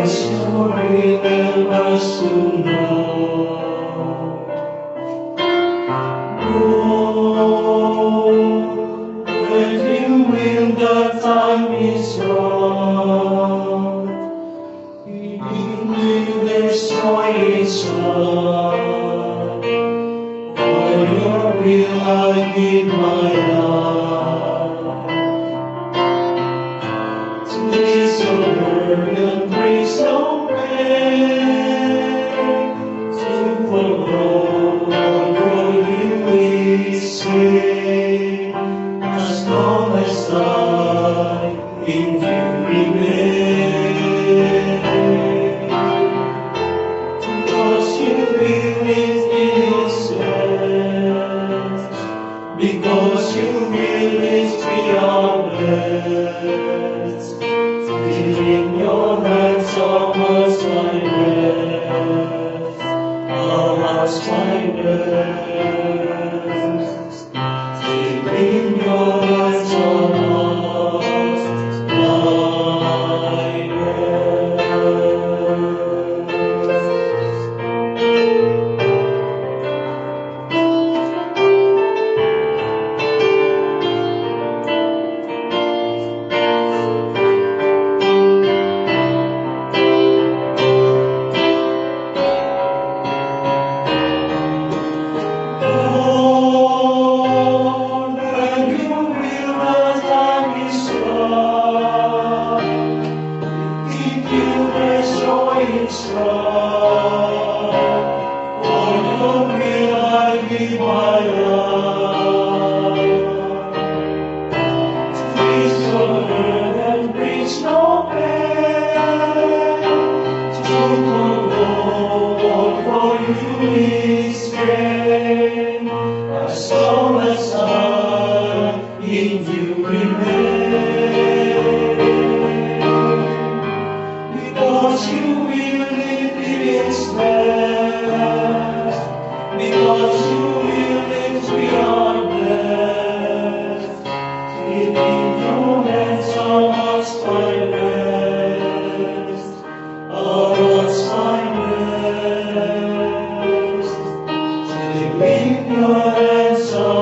story help us to know. Oh, when you will, the time is wrong. You will destroy its love. For your will I give my love. To this your burden brings no pain. To follow your will is gain. As long as I in you remain. Because you will is innocent. Because you will is beyond words. In your hands are was my rest. How was my rest. In your hands are lost my it's wrong. For your will I give my life. Please your word and preach no pain. To follow for you is gain. As long as I in you remain. Because you will live its best. Because you will live beyond death. In your hands are lost my rest. Are lost my rest. In your hands are